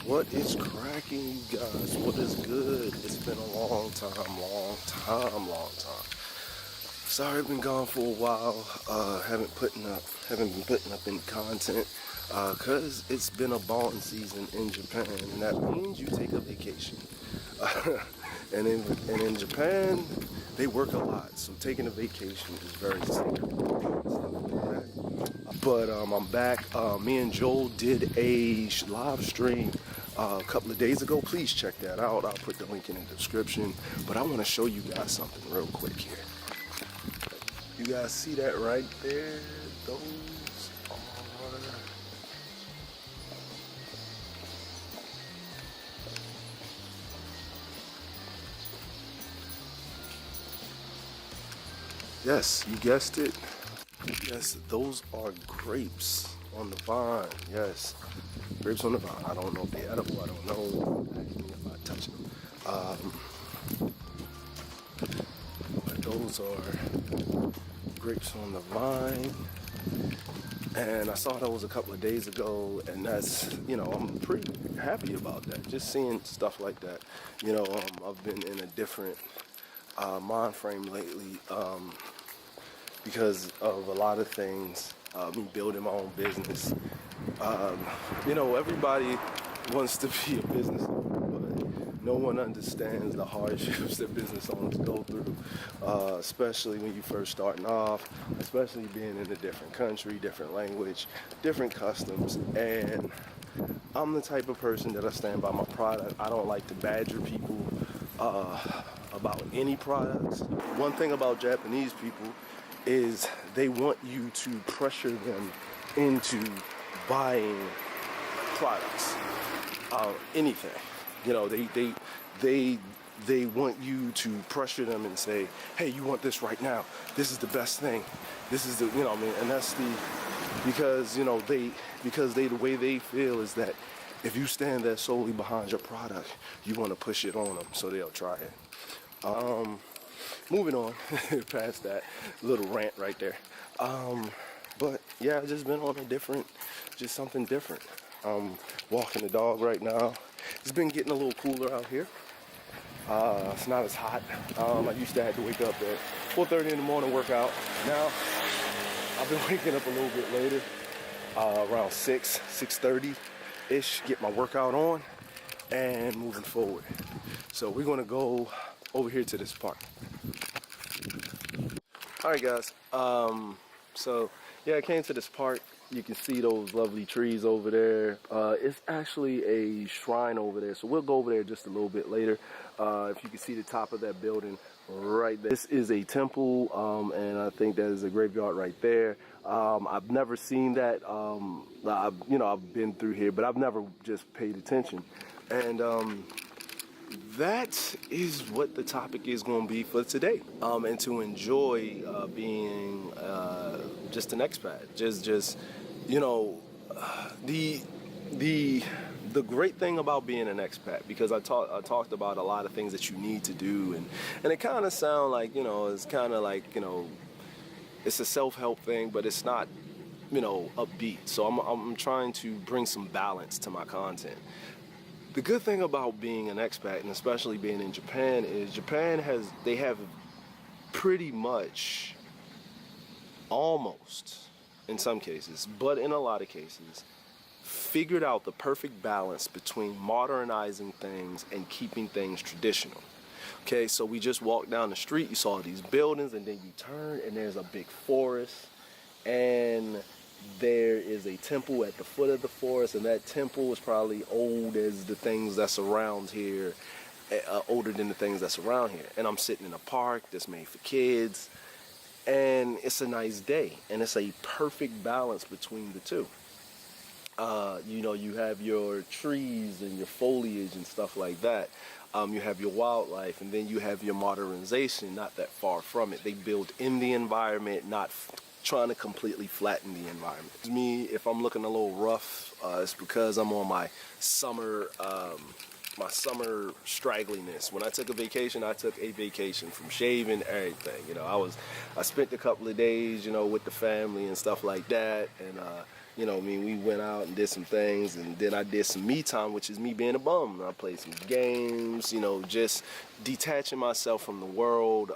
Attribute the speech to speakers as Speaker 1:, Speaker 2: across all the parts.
Speaker 1: What is cracking, you guys? What is good? It's been a long time. Sorry, I've been gone for a while. Haven't been putting up any content. Cause it's been a bond season in Japan, and that means you take a vacation. and in Japan, they work a lot, so taking a vacation is very sacred. But I'm back. Me and Joel did a live stream a couple of days ago. Please check that out. I'll put the link in the description. But I want to show you guys something real quick here. You guys see that right there? Those are... Yes, you guessed it. Yes, those are grapes on the vine. Yes, grapes on the vine. I don't know if they're edible. I don't know. Ask me if I touch them. But those are grapes on the vine. And I saw those a couple of days ago, and that's, I'm pretty happy about that. Just seeing stuff like that. I've been in a different mind frame lately. Because of a lot of things, me building my own business. Everybody wants to be a business owner, but no one understands the hardships that business owners go through, especially when you first starting off, especially being in a different country, different language, different customs. And I'm the type of person that I stand by my product. I don't like to badger people about any products. One thing about Japanese people is they want you to pressure them into buying products, anything. They want you to pressure them and say, hey, you want this right now. This is the best thing. This is the, and that's the way they feel is that if you stand there solely behind your product, you want to push it on them, so they'll try it. Moving on past that little rant right there. But yeah, I've just been on just something different. I'm walking the dog right now. It's been getting a little cooler out here. It's not as hot. I used to have to wake up at 4:30 in the morning, work out. Now, I've been waking up a little bit later, around 6:30-ish, get my workout on and moving forward. So we're gonna go over here to this park. Alright guys, so yeah, I came to this park. You can see those lovely trees over there. It's actually a shrine over there, so we'll go over there just a little bit later. If you can see the top of that building right there. This is a temple, and I think that is a graveyard right there. I've never seen that. I've been through here, but I've never just paid attention. And that is what the topic is going to be for today, and to enjoy being just an expat. The great thing about being an expat, because I talked about a lot of things that you need to do, and it kind of sound like it's kind of like it's a self-help thing, but it's not upbeat. So I'm trying to bring some balance to my content. The good thing about being an expat, and especially being in Japan, is they have pretty much, almost, in some cases, but in a lot of cases, figured out the perfect balance between modernizing things and keeping things traditional. Okay, so we just walked down the street, you saw these buildings, and then you turn and there's a big forest, and there is a temple at the foot of the forest, and that temple is probably old as the things that's around here, older than the things that's around here. And I'm sitting in a park that's made for kids, and it's a nice day, and it's a perfect balance between the two. You have your trees and your foliage and stuff like that. You have your wildlife, and then you have your modernization, not that far from it. They build in the environment, not trying to completely flatten the environment. Me, if I'm looking a little rough, it's because I'm on my summer straggliness. When I took a vacation from shaving, everything. I spent a couple of days, with the family and stuff like that, and You know, I mean, we went out and did some things, and then I did some me time, which is me being a bum. I played some games, you know, just detaching myself from the world,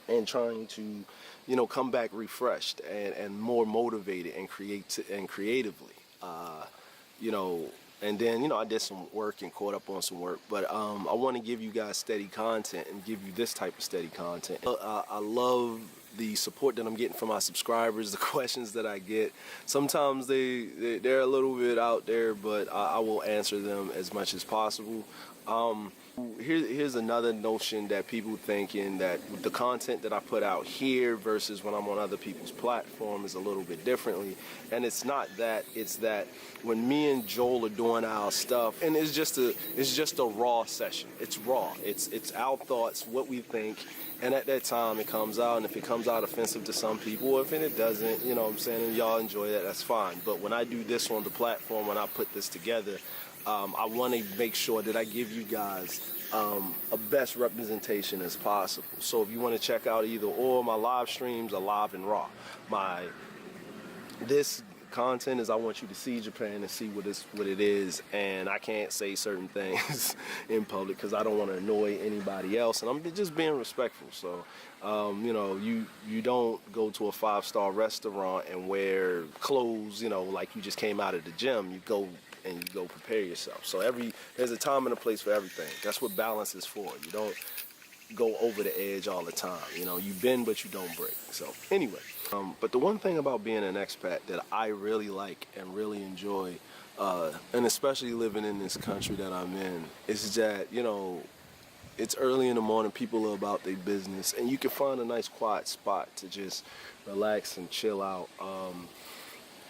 Speaker 1: and trying to, you know, come back refreshed and more motivated and creatively. You know, and then, you know, I did some work and caught up on some work, but I want to give you guys steady content and give you this type of steady content. I love the support that I'm getting from my subscribers, the questions that I get. Sometimes they're a little bit out there, but I will answer them as much as possible. Here's another notion that people thinking that the content that I put out here versus when I'm on other people's platform is a little bit differently, and it's not that. It's that when me and Joel are doing our stuff, and it's just a raw session. It's raw. It's our thoughts, what we think, and at that time it comes out. And if it comes out offensive to some people, or if it doesn't, you know what I'm saying, and y'all enjoy that, that's fine. But when I do this on the platform, when I put this together, I want to make sure that I give you guys a best representation as possible. So if you want to check out either or, my live streams are live and raw. This content is I want you to see Japan and see what it is, and I can't say certain things in public because I don't want to annoy anybody else, and I'm just being respectful. So you know, you don't go to a 5-star restaurant and wear clothes, you know, like you just came out of the gym. You go and you go prepare yourself. So there's a time and a place for everything. That's what balance is for. You don't go over the edge all the time. You know, you bend but you don't break. So anyway, but the one thing about being an expat that I really like and really enjoy, and especially living in this country that I'm in, is that, you know, it's early in the morning, people are about their business, and you can find a nice quiet spot to just relax and chill out.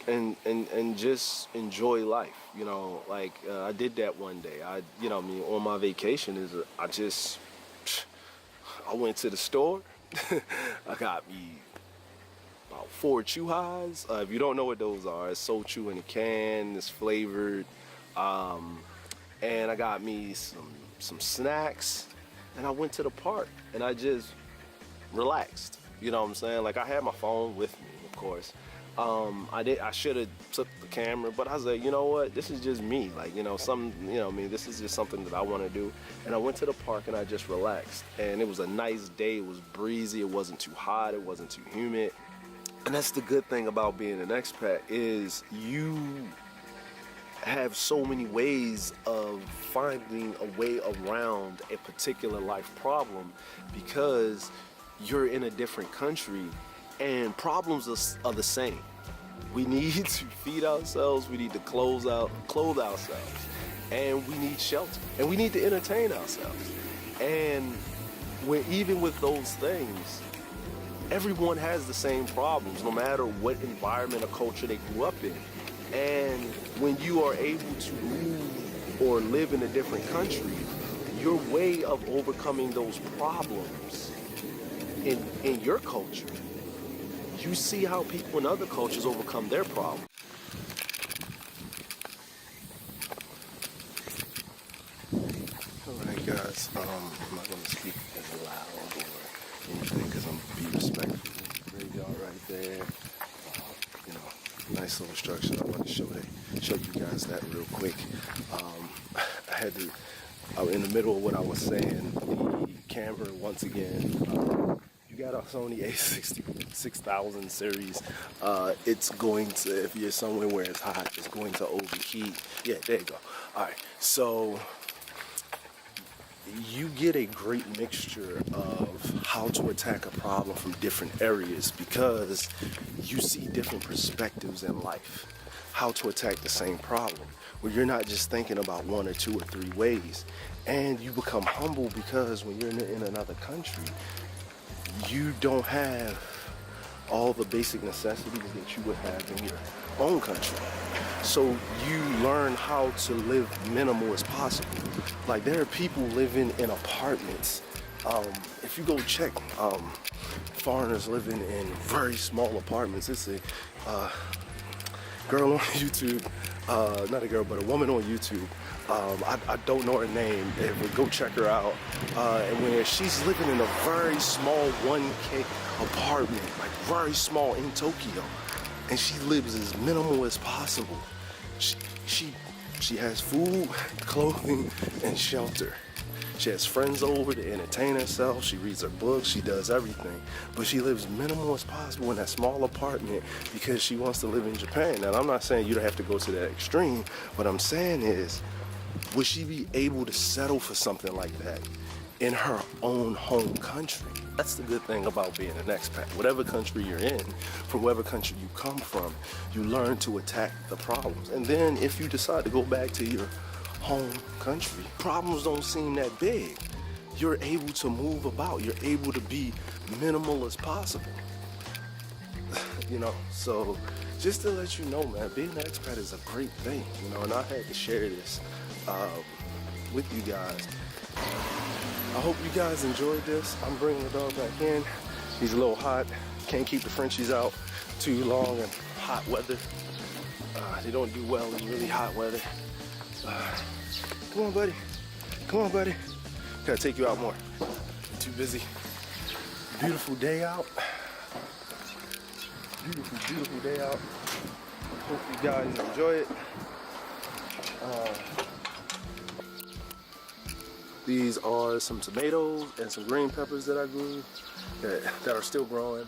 Speaker 1: And just enjoy life, you know. Like I did that one day. You know, I mean, on my vacation I went to the store. I got me about 4 chu-hais. If you don't know what those are, it's sochu in a can. It's flavored, and I got me some snacks, and I went to the park and I just relaxed. You know what I'm saying? Like, I had my phone with me, of course. I should have took the camera, but I was like, you know what, this is just me. Like, you know, I mean, this is just something that I want to do. And I went to the park and I just relaxed. And it was a nice day. It was breezy. It wasn't too hot. It wasn't too humid. And that's the good thing about being an expat, is you have so many ways of finding a way around a particular life problem, because you're in a different country and problems are the same. We need to feed ourselves, we need to clothe ourselves, and we need shelter, and we need to entertain ourselves. And even with those things, everyone has the same problems, no matter what environment or culture they grew up in. And when you are able to move or live in a different country, your way of overcoming those problems in your culture, you see how people in other cultures overcome their problems. Alright guys, I'm not going to speak as loud or anything because I'm going to be respectful. Graveyard right there. You know, nice little structure. I want to show you guys that real quick. I was in the middle of what I was saying. The camera, once again, you got a Sony a6000 series. It's going to, if you're somewhere where it's hot, it's going to overheat. Yeah, there you go. All right, so you get a great mixture of how to attack a problem from different areas, because you see different perspectives in life, how to attack the same problem, where you're not just thinking about 1 or 2 or 3 ways. And you become humble, because when you're in another country, you don't have all the basic necessities that you would have in your own country. So you learn how to live minimal as possible. Like, there are people living in apartments. If you go check foreigners living in very small apartments. It's a girl on YouTube, not a girl, but a woman on YouTube. I don't know her name, but go check her out. And when she's living in a very small 1K apartment, like very small, in Tokyo. and she lives as minimal as possible. She has food, clothing, and shelter. She has friends over to entertain herself. She reads her books. She does everything. But she lives minimal as possible in that small apartment because she wants to live in Japan. Now, I'm not saying you don't have to go to that extreme. What I'm saying is, would she be able to settle for something like that in her own home country? That's the good thing about being an expat. Whatever country you're in, from whatever country you come from, you learn to attack the problems. And then if you decide to go back to your home country, problems don't seem that big. You're able to move about. You're able to be minimal as possible. You know, so just to let you know, man, being an expat is a great thing, you know, and I had to share this with you guys. I hope you guys enjoyed this. I'm bringing the dog back in. He's a little hot. Can't keep the Frenchies out too long in hot weather. They don't do well in really hot weather. Come on, buddy. Come on, buddy. Gotta take you out more. Too busy. Beautiful day out. Beautiful, beautiful day out. Hope you guys enjoy it. These are some tomatoes and some green peppers that I grew that are still growing.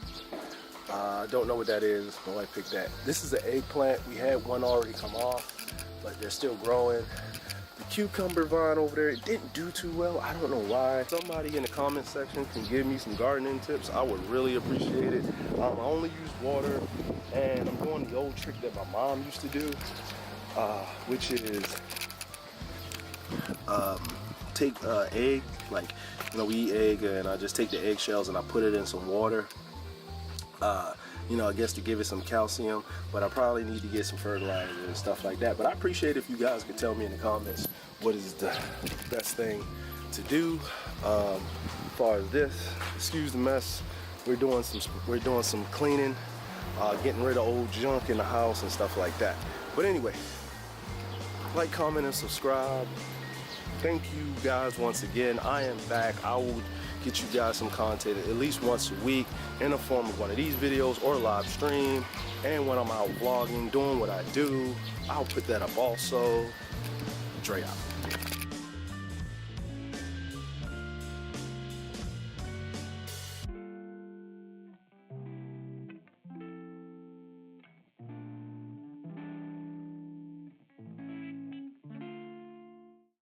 Speaker 1: I don't know what that is. My wife picked that. This is an eggplant. We had one already come off, but they're still growing. The cucumber vine over there, it didn't do too well. I don't know why. Somebody in the comment section can give me some gardening tips. I would really appreciate it. I only use water, and I'm doing the old trick that my mom used to do, which is take egg, like, you know, we eat egg, and I just take the eggshells and I put it in some water, you know, I guess to give it some calcium, but I probably need to get some fertilizer and stuff like that. But I appreciate if you guys could tell me in the comments what is the best thing to do. As far as this, excuse the mess, we're doing some cleaning, getting rid of old junk in the house and stuff like that. But anyway, like, comment, and subscribe. Thank you guys once again. I am back. I will get you guys some content at least once a week in the form of one of these videos or live stream. And when I'm out vlogging, doing what I do, I'll put that up also. Dre out.